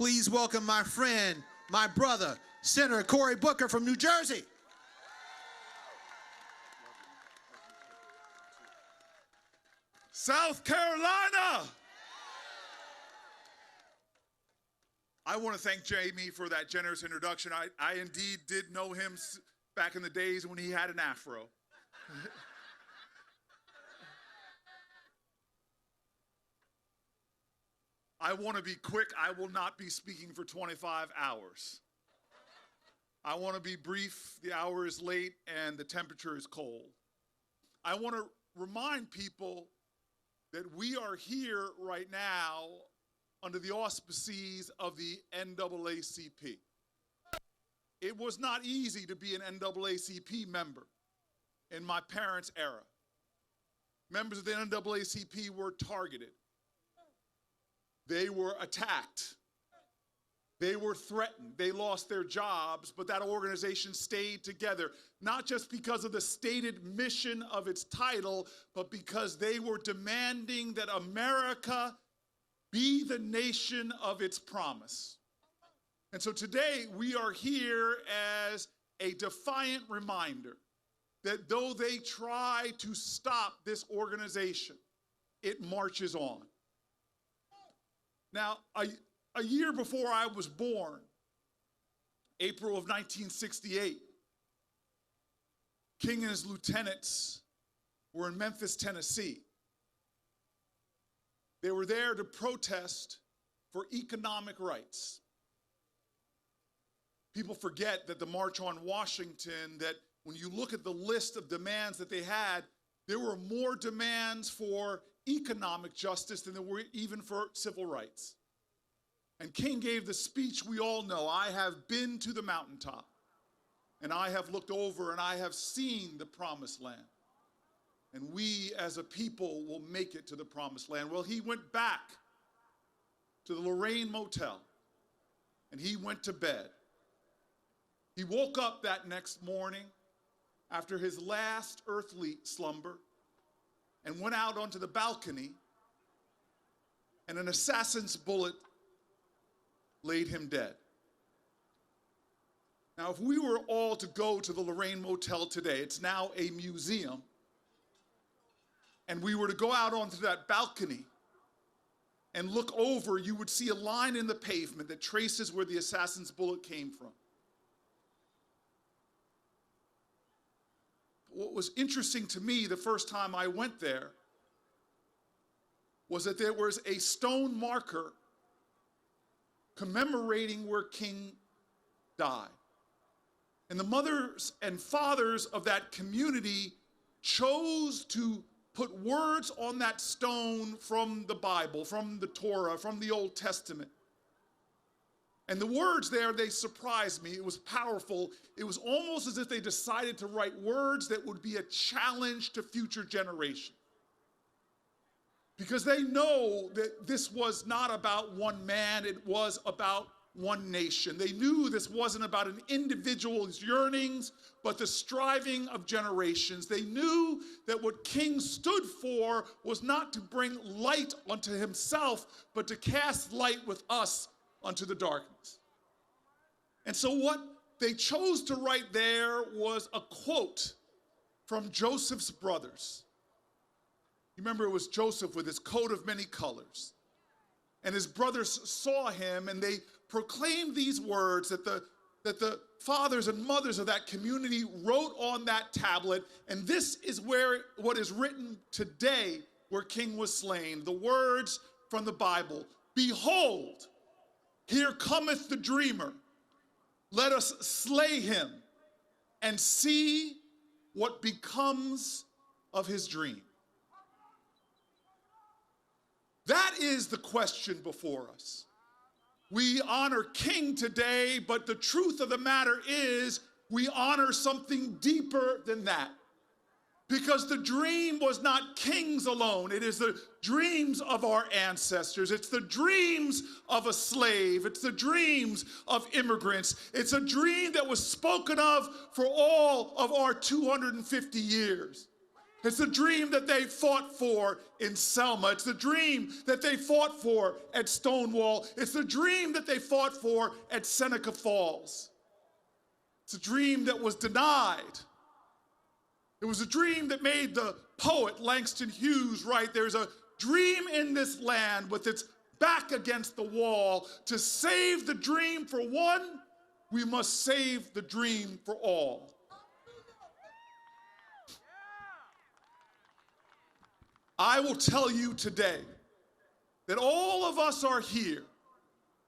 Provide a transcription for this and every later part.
Please welcome my friend, my brother, Senator Cory Booker from New Jersey. South Carolina. I want to thank Jamie for that generous introduction. I indeed did know him back in the days when he had an afro. I want to be quick. I will not be speaking for 25 hours. I want to be brief. The hour is late and the temperature is cold. I want to remind people that we are here right now under the auspices of the NAACP. It was not easy to be an NAACP member in my parents' era. Members of the NAACP were targeted. They were attacked. They were threatened. They lost their jobs, but that organization stayed together, not just because of the stated mission of its title, but because they were demanding that America be the nation of its promise. And so today we are here as a defiant reminder that though they try to stop this organization, it marches on. Now, a year before I was born, April of 1968, King and his lieutenants were in Memphis, Tennessee. They were there to protest for economic rights. People forget that the March on Washington, that when you look at the list of demands that they had, there were more demands for economic justice than there were even for civil rights. And King gave the speech we all know, I have been to the mountaintop, and I have looked over and I have seen the promised land. And we as a people will make it to the promised land. Well, he went back to the Lorraine Motel and he went to bed. He woke up that next morning after his last earthly slumber and went out onto the balcony, and an assassin's bullet laid him dead. Now, if we were all to go to the Lorraine Motel today, it's now a museum, and we were to go out onto that balcony and look over, you would see a line in the pavement that traces where the assassin's bullet came from. What was interesting to me the first time I went there was that there was a stone marker commemorating where King died. And the mothers and fathers of that community chose to put words on that stone from the Bible, from the Torah, from the Old Testament. And the words there, they surprised me. It was powerful. It was almost as if they decided to write words that would be a challenge to future generations. Because they know that this was not about one man, it was about one nation. They knew this wasn't about an individual's yearnings, but the striving of generations. They knew that what King stood for was not to bring light unto himself, but to cast light with us unto the darkness. And so what they chose to write there was a quote from Joseph's brothers. You remember it was Joseph with his coat of many colors. And his brothers saw him and they proclaimed these words that the fathers and mothers of that community wrote on that tablet. And this is what is written today where King was slain. The words from the Bible, "Behold, here cometh the dreamer. Let us slay him and see what becomes of his dream." That is the question before us. We honor King today, but the truth of the matter is we honor something deeper than that. Because the dream was not King's alone. It is the dreams of our ancestors. It's the dreams of a slave. It's the dreams of immigrants. It's a dream that was spoken of for all of our 250 years. It's the dream that they fought for in Selma. It's the dream that they fought for at Stonewall. It's the dream that they fought for at Seneca Falls. It's a dream that was denied. It was a dream that made the poet Langston Hughes write, "There's a dream in this land with its back against the wall. To save the dream for one, we must save the dream for all." I will tell you today that all of us are here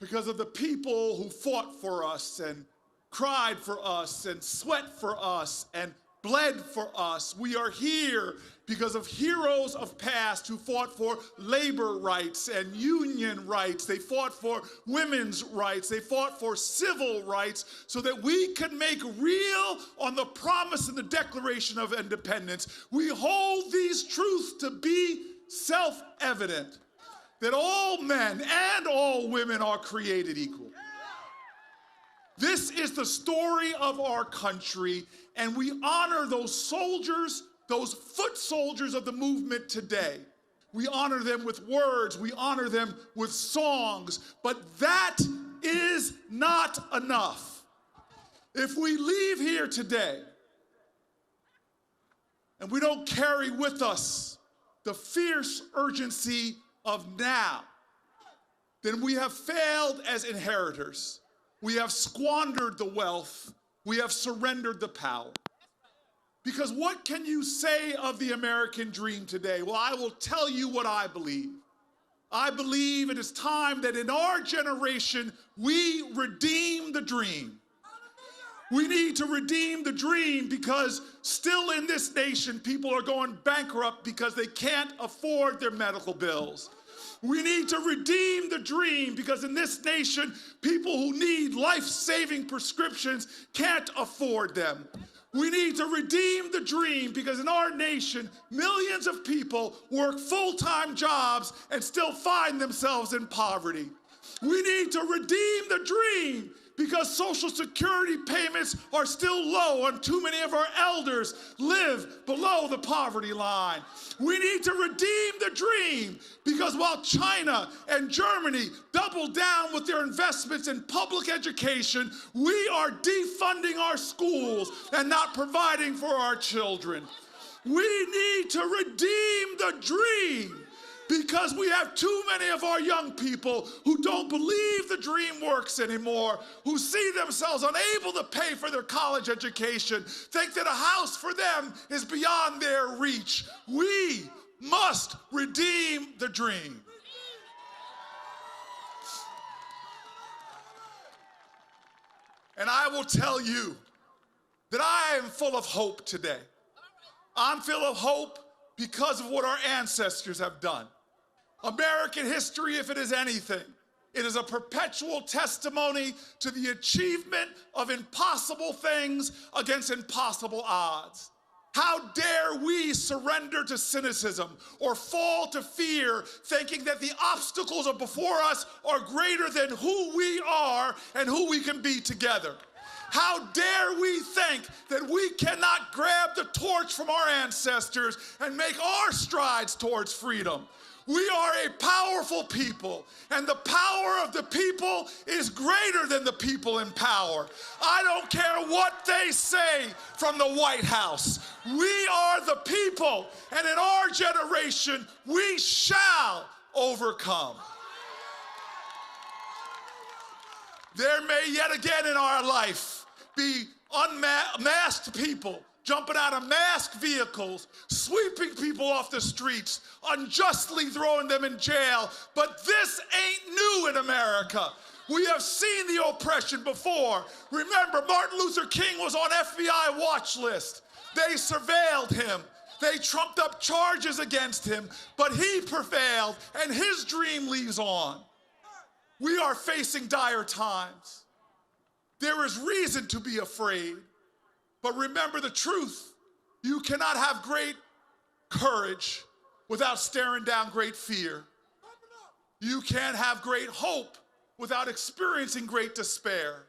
because of the people who fought for us and cried for us and sweat for us and bled for us. We are here because of heroes of past who fought for labor rights and union rights. They fought for women's rights. They fought for civil rights so that we could make real on the promise in the Declaration of Independence. We hold these truths to be self-evident, that all men and all women are created equal. This is the story of our country, and we honor those soldiers, those foot soldiers of the movement today. We honor them with words, we honor them with songs, but that is not enough. If we leave here today and we don't carry with us the fierce urgency of now, then we have failed as inheritors. We have squandered the wealth. We have surrendered the power. Because what can you say of the American dream today? Well, I will tell you what I believe. I believe it is time that in our generation, we redeem the dream. We need to redeem the dream because still in this nation, people are going bankrupt because they can't afford their medical bills. We need to redeem the dream because in this nation, people who need life-saving prescriptions can't afford them. We need to redeem the dream because in our nation, millions of people work full-time jobs and still find themselves in poverty. We need to redeem the dream because Social Security payments are still low and too many of our elders live below the poverty line. We need to redeem the dream because while China and Germany double down with their investments in public education, we are defunding our schools and not providing for our children. We need to redeem the dream because we have too many of our young people who don't believe the dream works anymore, who see themselves unable to pay for their college education, think that a house for them is beyond their reach. We must redeem the dream. And I will tell you that I am full of hope today. I'm full of hope because of what our ancestors have done. American history, if it is anything, it is a perpetual testimony to the achievement of impossible things against impossible odds. How dare we surrender to cynicism or fall to fear, thinking that the obstacles before us are greater than who we are and who we can be together. How dare we think that we cannot grab the torch from our ancestors and make our strides towards freedom. We are a powerful people, and the power of the people is greater than the people in power. I don't care what they say from the White House. We are the people, and in our generation, we shall overcome. There may yet again in our life be unmasked people jumping out of masked vehicles, sweeping people off the streets, unjustly throwing them in jail. But this ain't new in America. We have seen the oppression before. Remember, Martin Luther King was on FBI watch list. They surveilled him. They trumped up charges against him, but he prevailed, and his dream lives on. We are facing dire times. There is reason to be afraid. But remember the truth. You cannot have great courage without staring down great fear. You can't have great hope without experiencing great despair.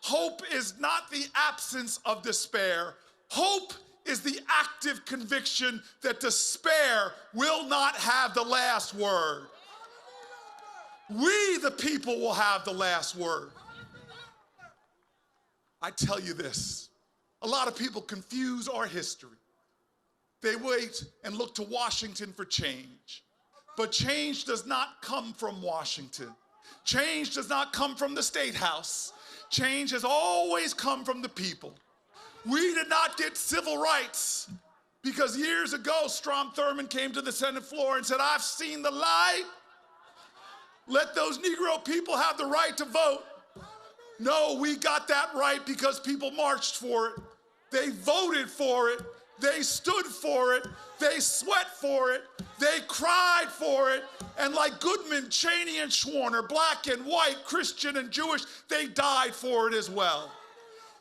Hope is not the absence of despair. Hope is the active conviction that despair will not have the last word. We, the people, will have the last word. I tell you this, a lot of people confuse our history. They wait and look to Washington for change. But change does not come from Washington. Change does not come from the State House. Change has always come from the people. We did not get civil rights because years ago, Strom Thurmond came to the Senate floor and said, "I've seen the light. Let those Negro people have the right to vote." No, we got that right because people marched for it. They voted for it. They stood for it. They sweat for it. They cried for it. And like Goodman, Cheney, and Schwerner, black and white, Christian and Jewish, they died for it as well.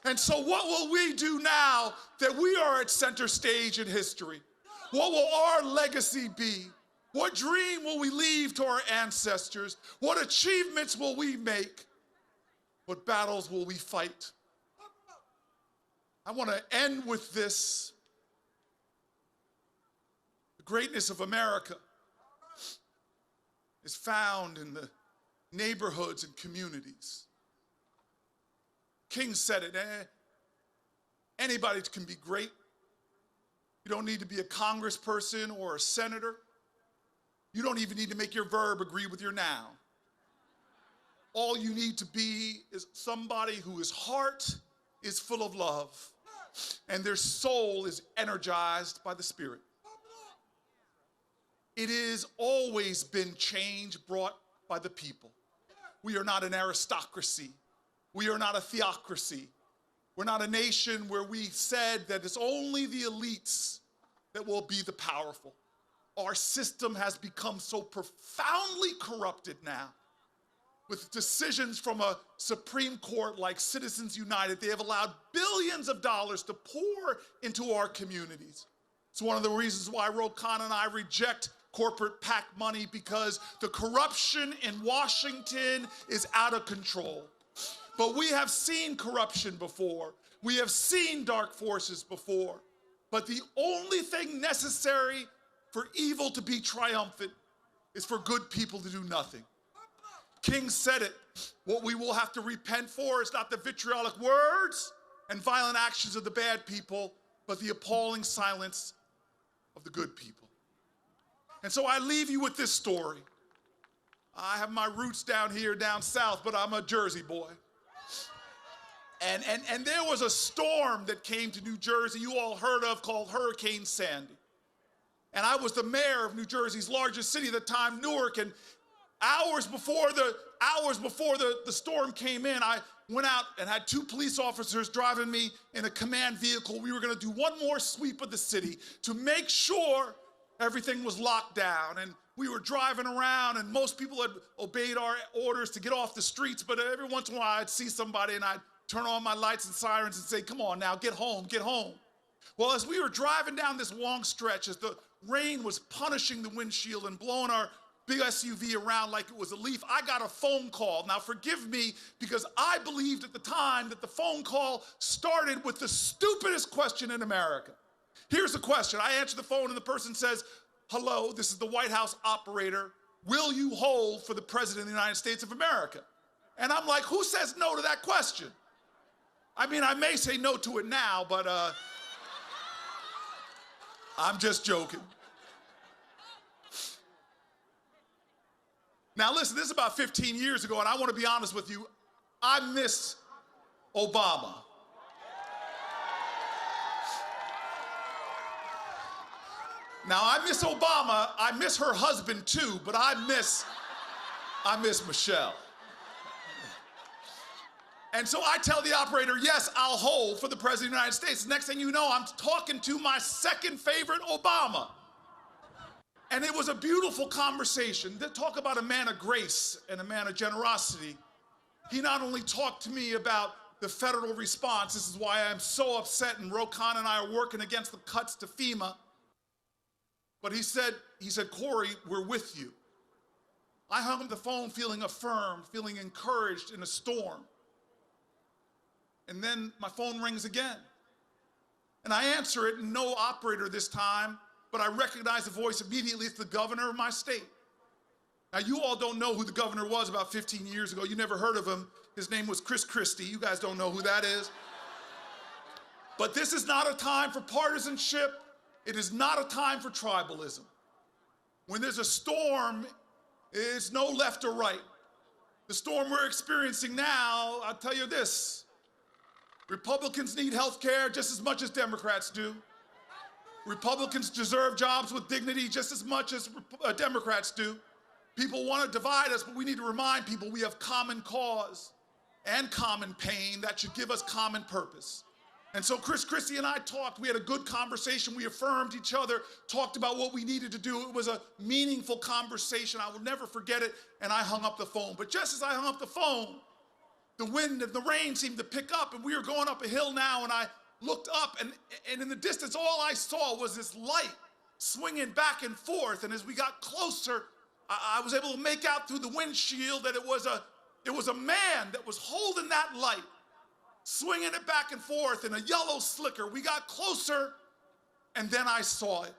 And so what will we do now that we are at center stage in history? What will our legacy be? What dream will we leave to our ancestors? What achievements will we make? What battles will we fight? I want to end with this. The greatness of America is found in the neighborhoods and communities. King said it, anybody can be great. You don't need to be a congressperson or a senator. You don't even need to make your verb agree with your noun. All you need to be is somebody whose heart is full of love and their soul is energized by the Spirit. It has always been change brought by the people. We are not an aristocracy. We are not a theocracy. We're not a nation where we said that it's only the elites that will be the powerful. Our system has become so profoundly corrupted now. With decisions from a Supreme Court like Citizens United, they have allowed billions of dollars to pour into our communities. It's one of the reasons why Ro Khanna and I reject corporate PAC money, because the corruption in Washington is out of control. But we have seen corruption before. We have seen dark forces before. But the only thing necessary for evil to be triumphant is for good people to do nothing. King said it. What we will have to repent for is not the vitriolic words and violent actions of the bad people, but the appalling silence of the good people. And so I leave you with this story. I have my roots down here, down south, but I'm a Jersey boy. And there was a storm that came to New Jersey you all heard of called Hurricane Sandy. And I was the mayor of New Jersey's largest city at the time, Newark, and hours before the storm came in, I went out and had 2 police officers driving me in a command vehicle. We were gonna do one more sweep of the city to make sure everything was locked down. And we were driving around and most people had obeyed our orders to get off the streets, but every once in a while I'd see somebody and I'd turn on my lights and sirens and say, "Come on now, get home, get home." Well, as we were driving down this long stretch, as the rain was punishing the windshield and blowing our big SUV around like it was a leaf, I got a phone call. Now forgive me, because I believed at the time that the phone call started with the stupidest question in America. Here's the question. I answer the phone and the person says, "Hello, this is the White House operator. Will you hold for the President of the United States of America?" And I'm like, who says no to that question? I mean, I may say no to it now, but I'm just joking. Now listen, this is about 15 years ago, and I want to be honest with you, I miss Obama. Now I miss Obama, I miss her husband too, but I miss Michelle. And so I tell the operator, yes, I'll hold for the President of the United States. Next thing you know, I'm talking to my second favorite Obama. And it was a beautiful conversation. Talk about a man of grace and a man of generosity. He not only talked to me about the federal response, this is why I'm so upset, and Ro Khanna and I are working against the cuts to FEMA, but he said, "Cory, we're with you." I hung up the phone feeling affirmed, feeling encouraged in a storm. And then my phone rings again. And I answer it, and no operator this time, but I recognize the voice immediately. It's the governor of my state. Now, you all don't know who the governor was about 15 years ago. You never heard of him. His name was Chris Christie. You guys don't know who that is. But this is not a time for partisanship. It is not a time for tribalism. When there's a storm, it's no left or right. The storm we're experiencing now, I'll tell you this, Republicans need health care just as much as Democrats do. Republicans deserve jobs with dignity just as much as Democrats do. People want to divide us, but we need to remind people we have common cause and common pain that should give us common purpose. And so Chris Christie and I talked. We had a good conversation. We affirmed each other, talked about what we needed to do. It was a meaningful conversation. I will never forget it, and I hung up the phone. But just as I hung up the phone, the wind and the rain seemed to pick up, and we were going up a hill now, and I looked up, and in the distance, all I saw was this light swinging back and forth. And as we got closer, I was able to make out through the windshield that it was a man that was holding that light, swinging it back and forth in a yellow slicker. We got closer, and then I saw it.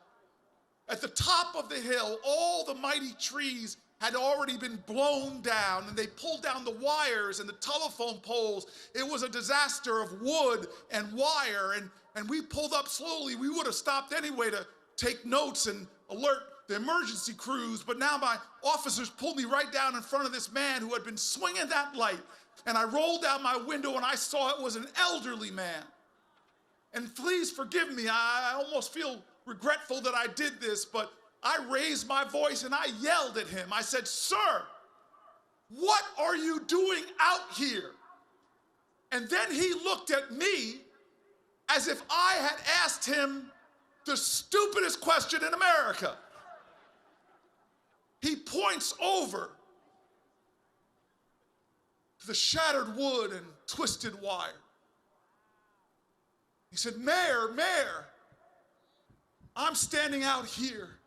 At the top of the hill, all the mighty trees had already been blown down, and they pulled down the wires and the telephone poles. It was a disaster of wood and wire, and we pulled up slowly. We would have stopped anyway to take notes and alert the emergency crews, but now my officers pulled me right down in front of this man who had been swinging that light. And I rolled down my window, and I saw it was an elderly man. And please forgive me, I almost feel regretful that I did this, but I raised my voice and I yelled at him. I said, "Sir, what are you doing out here?" And then he looked at me as if I had asked him the stupidest question in America. He points over to the shattered wood and twisted wire. He said, Mayor, I'm standing out here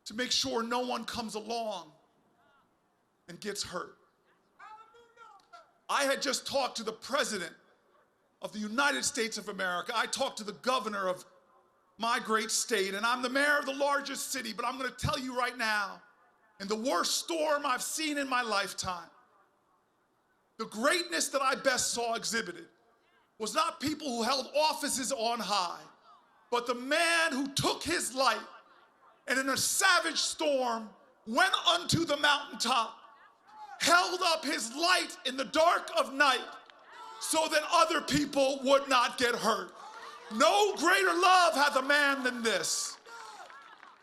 to make sure no one comes along and gets hurt. I had just talked to the President of the United States of America. I talked to the governor of my great state, and I'm the mayor of the largest city, but I'm going to tell you right now, in the worst storm I've seen in my lifetime, the greatness that I best saw exhibited was not people who held offices on high, but the man who took his light and in a savage storm went unto the mountaintop, held up his light in the dark of night so that other people would not get hurt. No greater love hath a man than this.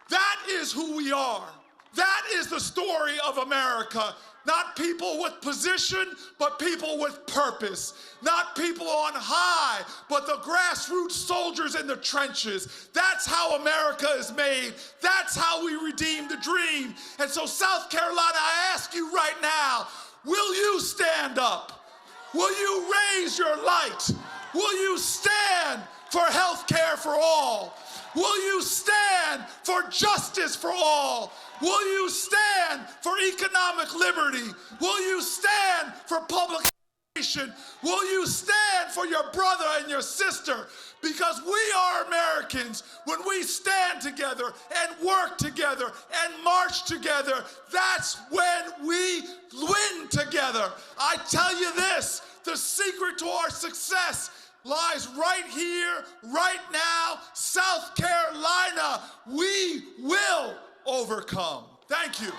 That is who we are. That is the story of America. Not people with position, but people with purpose. Not people on high, but the grassroots soldiers in the trenches. That's how America is made. That's how we redeem the dream. And so, South Carolina, I ask you right now, will you stand up? Will you raise your light? Will you stand for health care for all? Will you stand for justice for all? Will you stand for economic liberty? Will you stand for public education? Will you stand for your brother and your sister? Because we are Americans. When we stand together and work together and march together, that's when we win together. I tell you this, the secret to our success lies right here, right now, South Carolina. We will overcome. Thank you.